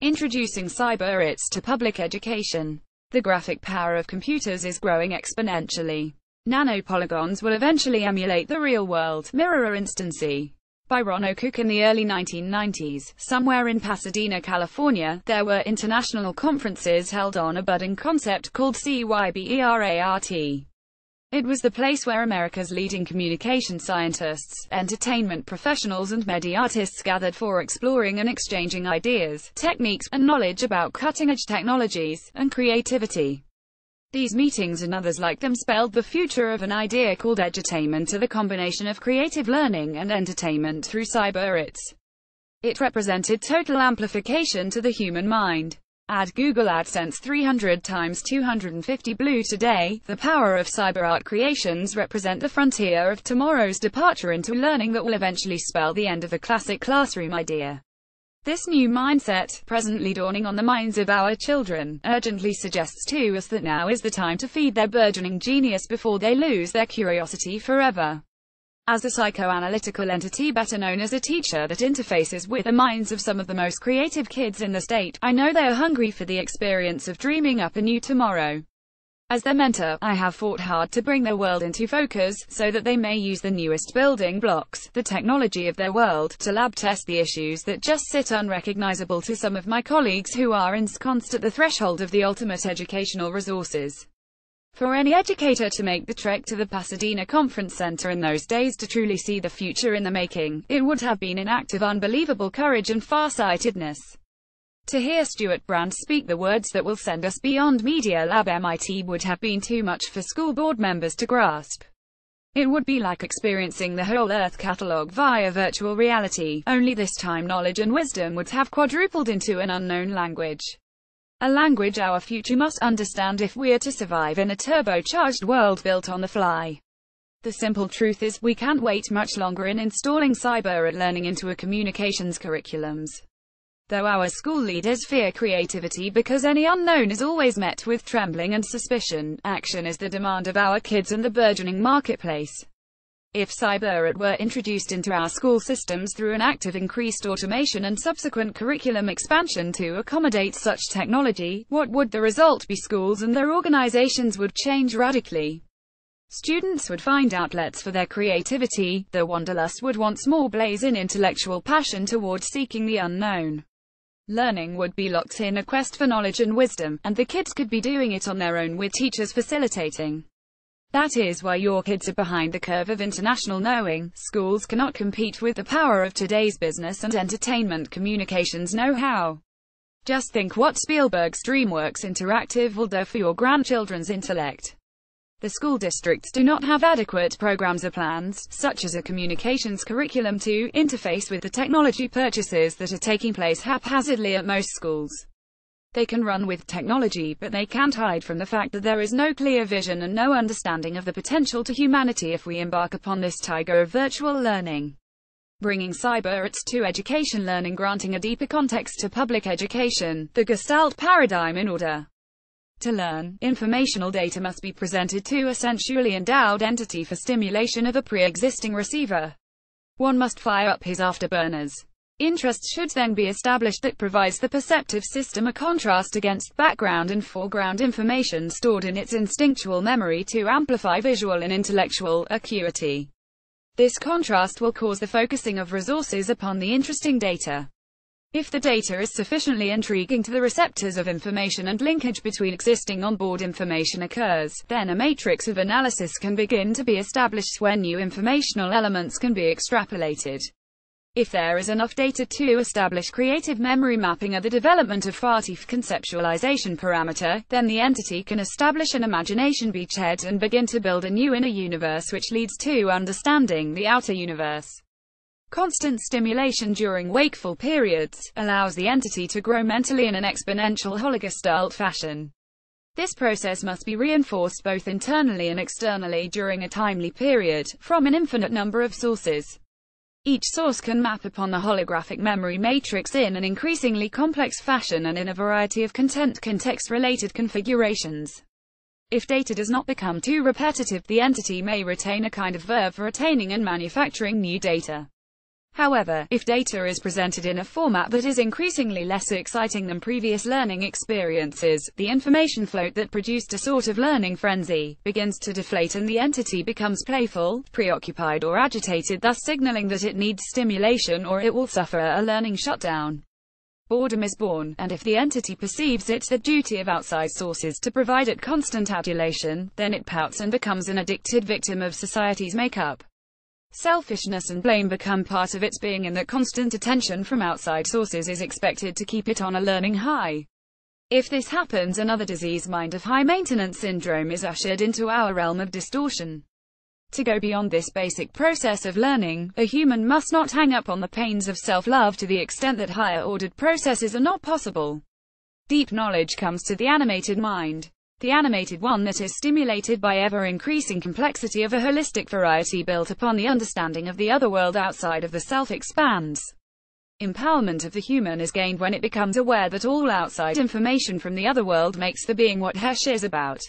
Introducing CyberArts to public education. The graphic power of computers is growing exponentially. NanoPolygons will eventually emulate the real-world mirror instancy. By Ron O'Cook in the early 1990s, somewhere in Pasadena, California, there were international conferences held on a budding concept called CyberArt. It was the place where America's leading communication scientists, entertainment professionals and media artists gathered for exploring and exchanging ideas, techniques, and knowledge about cutting-edge technologies and creativity. These meetings and others like them spelled the future of an idea called edutainment, the combination of creative learning and entertainment through CyberArts. It represented total amplification to the human mind. Add Google AdSense 300 times 250 blue today. The power of CyberArt creations represent the frontier of tomorrow's departure into learning that will eventually spell the end of the classic classroom idea. This new mindset, presently dawning on the minds of our children, urgently suggests to us that now is the time to feed their burgeoning genius before they lose their curiosity forever. As a psychoanalytical entity better known as a teacher that interfaces with the minds of some of the most creative kids in the state, I know they are hungry for the experience of dreaming up a new tomorrow. As their mentor, I have fought hard to bring their world into focus, so that they may use the newest building blocks, the technology of their world, to lab test the issues that just sit unrecognizable to some of my colleagues who are ensconced at the threshold of the ultimate educational resources. For any educator to make the trek to the Pasadena Conference Center in those days to truly see the future in the making, it would have been an act of unbelievable courage and farsightedness. To hear Stuart Brand speak the words that will send us beyond Media Lab MIT would have been too much for school board members to grasp. It would be like experiencing the whole Earth catalog via virtual reality, only this time knowledge and wisdom would have quadrupled into an unknown language. A language our future must understand if we're to survive in a turbocharged world built on the fly. The simple truth is, we can't wait much longer in installing CyberArt learning into our communications curriculums. Though our school leaders fear creativity because any unknown is always met with trembling and suspicion, action is the demand of our kids and the burgeoning marketplace. If CyberArt were introduced into our school systems through an act of increased automation and subsequent curriculum expansion to accommodate such technology, what would the result be? Schools and their organizations would change radically. Students would find outlets for their creativity, their wanderlust would once more blaze in intellectual passion toward seeking the unknown. Learning would be locked in a quest for knowledge and wisdom, and the kids could be doing it on their own with teachers facilitating. That is why your kids are behind the curve of international knowing. Schools cannot compete with the power of today's business and entertainment communications know-how. Just think what Spielberg's DreamWorks Interactive will do for your grandchildren's intellect. The school districts do not have adequate programs or plans, such as a communications curriculum, to interface with the technology purchases that are taking place haphazardly at most schools. They can run with technology, but they can't hide from the fact that there is no clear vision and no understanding of the potential to humanity if we embark upon this tiger of virtual learning. Bringing CyberArts to education learning, granting a deeper context to public education, the Gestalt paradigm. In order to learn, informational data must be presented to a sensually endowed entity for stimulation of a pre-existing receiver. One must fire up his afterburners. Interest should then be established that provides the perceptive system a contrast against background and foreground information stored in its instinctual memory to amplify visual and intellectual acuity. This contrast will cause the focusing of resources upon the interesting data. If the data is sufficiently intriguing to the receptors of information and linkage between existing onboard information occurs, then a matrix of analysis can begin to be established where new informational elements can be extrapolated. If there is enough data to establish creative memory mapping or the development of FATIF conceptualization parameter, then the entity can establish an imagination beachhead and begin to build a new inner universe which leads to understanding the outer universe. Constant stimulation during wakeful periods allows the entity to grow mentally in an exponential hologestalt fashion. This process must be reinforced both internally and externally during a timely period, from an infinite number of sources. Each source can map upon the holographic memory matrix in an increasingly complex fashion and in a variety of context-related configurations. If data does not become too repetitive, the entity may retain a kind of verve for retaining and manufacturing new data. However, if data is presented in a format that is increasingly less exciting than previous learning experiences, the information float that produced a sort of learning frenzy begins to deflate and the entity becomes playful, preoccupied or agitated, thus signaling that it needs stimulation or it will suffer a learning shutdown. Boredom is born, and if the entity perceives it the duty of outside sources to provide it constant adulation, then it pouts and becomes an addicted victim of society's makeup. Selfishness and blame become part of its being, and that constant attention from outside sources is expected to keep it on a learning high. If this happens, another disease, mind of high-maintenance syndrome, is ushered into our realm of distortion. To go beyond this basic process of learning, a human must not hang up on the pains of self-love to the extent that higher-ordered processes are not possible. Deep knowledge comes to the animated mind. The animated one that is stimulated by ever-increasing complexity of a holistic variety built upon the understanding of the other world outside of the self expands. Empowerment of the human is gained when it becomes aware that all outside information from the other world makes the being what Hesh is about.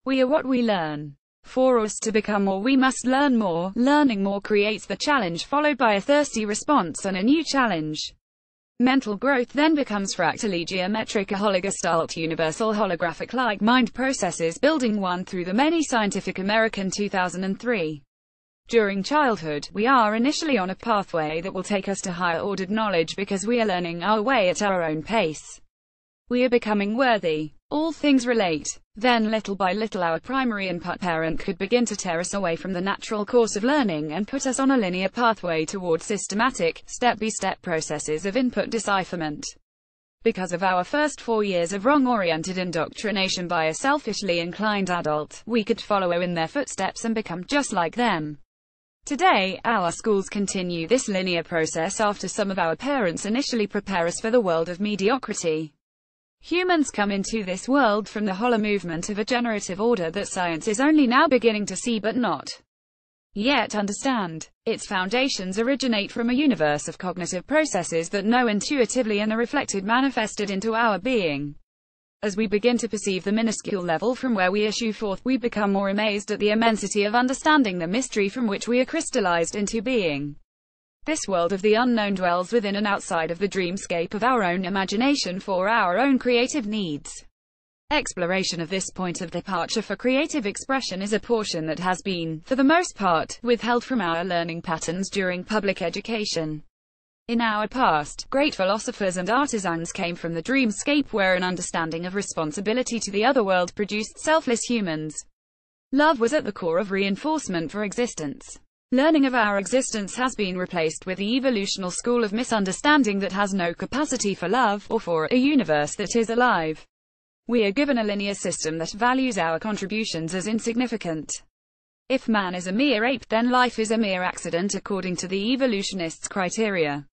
We are what we learn. For us to become more, we must learn more. Learning more creates the challenge, followed by a thirsty response and a new challenge. Mental growth then becomes fractally geometric, a hologestalt universal holographic like mind processes, building one through the many. Scientific American 2003. During childhood, we are initially on a pathway that will take us to higher ordered knowledge because we are learning our way at our own pace. We are becoming worthy. All things relate. Then little by little our primary input parent could begin to tear us away from the natural course of learning and put us on a linear pathway toward systematic, step-by-step processes of input decipherment. Because of our first 4 years of wrong-oriented indoctrination by a selfishly inclined adult, we could follow in their footsteps and become just like them. Today, our schools continue this linear process after some of our parents initially prepare us for the world of mediocrity. Humans come into this world from the hollow movement of a generative order that science is only now beginning to see but not yet understand. Its foundations originate from a universe of cognitive processes that know intuitively and are reflected manifested into our being. As we begin to perceive the minuscule level from where we issue forth, we become more amazed at the immensity of understanding the mystery from which we are crystallized into being. This world of the unknown dwells within and outside of the dreamscape of our own imagination for our own creative needs. Exploration of this point of departure for creative expression is a portion that has been, for the most part, withheld from our learning patterns during public education. In our past, great philosophers and artisans came from the dreamscape where an understanding of responsibility to the other world produced selfless humans. Love was at the core of reinforcement for existence. Learning of our existence has been replaced with the evolutional school of misunderstanding that has no capacity for love, or for a universe that is alive. We are given a linear system that values our contributions as insignificant. If man is a mere ape, then life is a mere accident according to the evolutionists' criteria.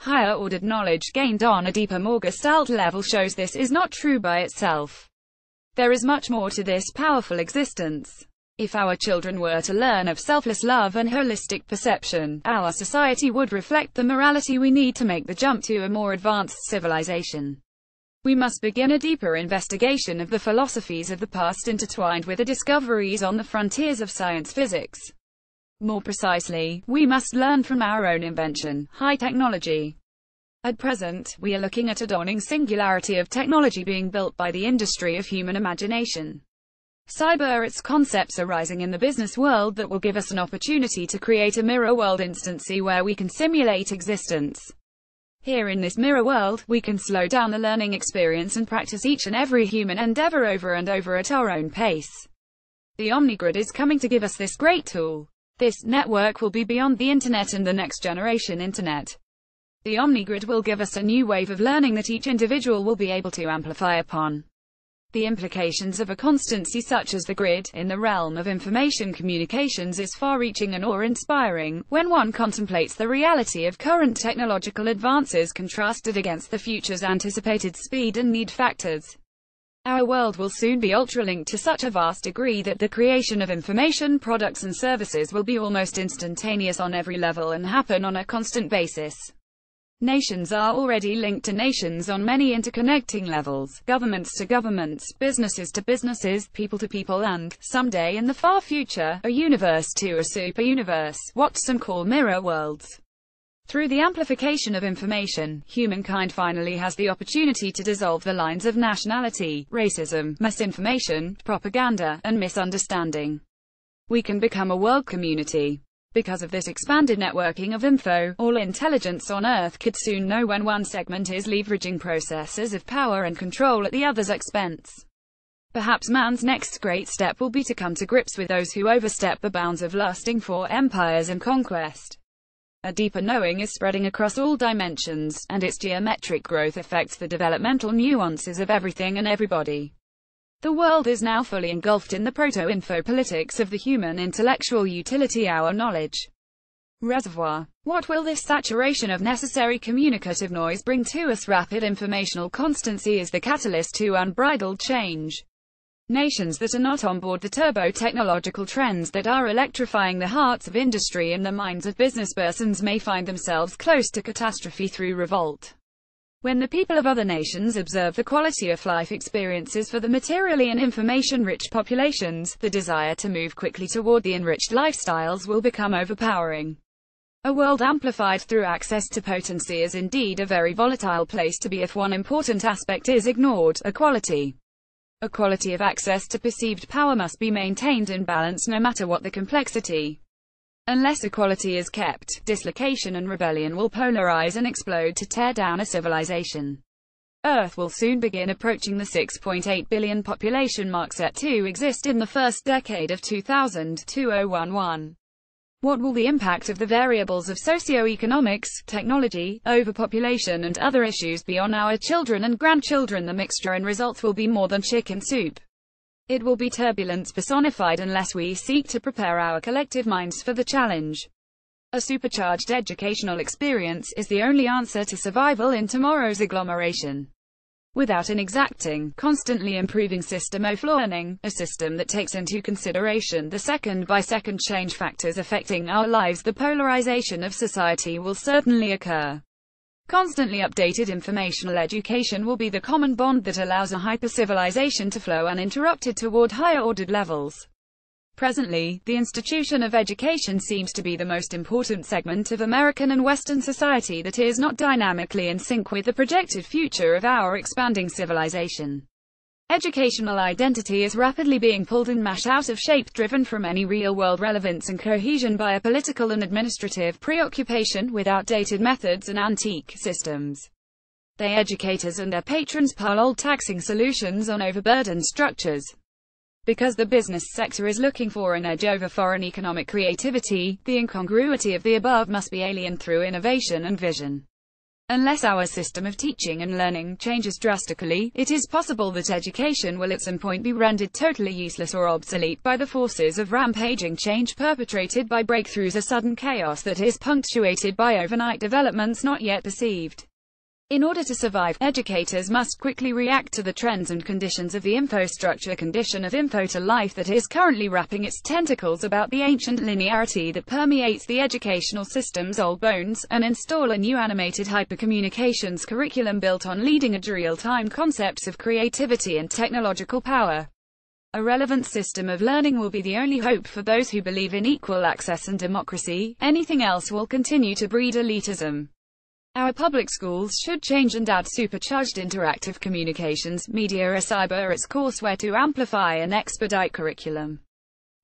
Higher ordered knowledge gained on a deeper, more gestalt level shows this is not true by itself. There is much more to this powerful existence. If our children were to learn of selfless love and holistic perception, our society would reflect the morality we need to make the jump to a more advanced civilization. We must begin a deeper investigation of the philosophies of the past intertwined with the discoveries on the frontiers of science physics. More precisely, we must learn from our own invention, high technology. At present, we are looking at a dawning singularity of technology being built by the industry of human imagination. CyberArts concepts are rising in the business world that will give us an opportunity to create a mirror world instancy where we can simulate existence. Here in this mirror world, we can slow down the learning experience and practice each and every human endeavor over and over at our own pace. The OmniGrid is coming to give us this great tool. This network will be beyond the internet and the next generation internet. The OmniGrid will give us a new wave of learning that each individual will be able to amplify upon. The implications of a constancy such as the grid, in the realm of information communications is far-reaching and awe-inspiring, when one contemplates the reality of current technological advances contrasted against the future's anticipated speed and need factors. Our world will soon be ultralinked to such a vast degree that the creation of information products and services will be almost instantaneous on every level and happen on a constant basis. Nations are already linked to nations on many interconnecting levels, governments to governments, businesses to businesses, people to people, and, someday in the far future, a universe to a super-universe, what some call mirror worlds. Through the amplification of information, humankind finally has the opportunity to dissolve the lines of nationality, racism, misinformation, propaganda, and misunderstanding. We can become a world community. Because of this expanded networking of info, all intelligence on Earth could soon know when one segment is leveraging processes of power and control at the other's expense. Perhaps man's next great step will be to come to grips with those who overstep the bounds of lusting for empires and conquest. A deeper knowing is spreading across all dimensions, and its geometric growth affects the developmental nuances of everything and everybody. The world is now fully engulfed in the proto-info-politics of the human intellectual utility, our knowledge reservoir. What will this saturation of necessary communicative noise bring to us? Rapid informational constancy is the catalyst to unbridled change. Nations that are not on board the turbo-technological trends that are electrifying the hearts of industry and the minds of businesspersons may find themselves close to catastrophe through revolt. When the people of other nations observe the quality of life experiences for the materially and information-rich populations, the desire to move quickly toward the enriched lifestyles will become overpowering. A world amplified through access to potency is indeed a very volatile place to be if one important aspect is ignored: equality. Equality of access to perceived power must be maintained in balance no matter what the complexity. Unless equality is kept, dislocation and rebellion will polarize and explode to tear down a civilization. Earth will soon begin approaching the 6.8 billion population mark set to exist in the first decade of 2011. What will the impact of the variables of socio-economics, technology, overpopulation and other issues be on our children and grandchildren? The mixture and results will be more than chicken soup. It will be turbulence personified unless we seek to prepare our collective minds for the challenge. A supercharged educational experience is the only answer to survival in tomorrow's agglomeration. Without an exacting, constantly improving system of learning, a system that takes into consideration the second-by-second change factors affecting our lives, the polarization of society will certainly occur. Constantly updated informational education will be the common bond that allows a hyper-civilization to flow uninterrupted toward higher-ordered levels. Presently, the institution of education seems to be the most important segment of American and Western society that is not dynamically in sync with the projected future of our expanding civilization. Educational identity is rapidly being pulled and mashed out of shape, driven from any real-world relevance and cohesion by a political and administrative preoccupation with outdated methods and antique systems. They educators and their patrons pile old taxing solutions on overburdened structures. Because the business sector is looking for an edge over foreign economic creativity, the incongruity of the above must be alien through innovation and vision. Unless our system of teaching and learning changes drastically, it is possible that education will at some point be rendered totally useless or obsolete by the forces of rampaging change perpetrated by breakthroughs, a sudden chaos that is punctuated by overnight developments not yet perceived. In order to survive, educators must quickly react to the trends and conditions of the infrastructure condition of info to life that is currently wrapping its tentacles about the ancient linearity that permeates the educational system's old bones, and install a new animated hypercommunications curriculum built on leading-edge real-time concepts of creativity and technological power. A relevant system of learning will be the only hope for those who believe in equal access and democracy. Anything else will continue to breed elitism. Our public schools should change and add supercharged interactive communications, media, a CyberArts courseware to amplify and expedite curriculum.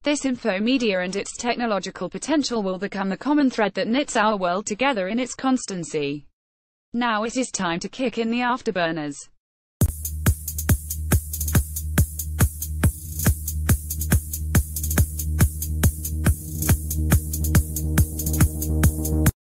This info media and its technological potential will become the common thread that knits our world together in its constancy. Now it is time to kick in the afterburners.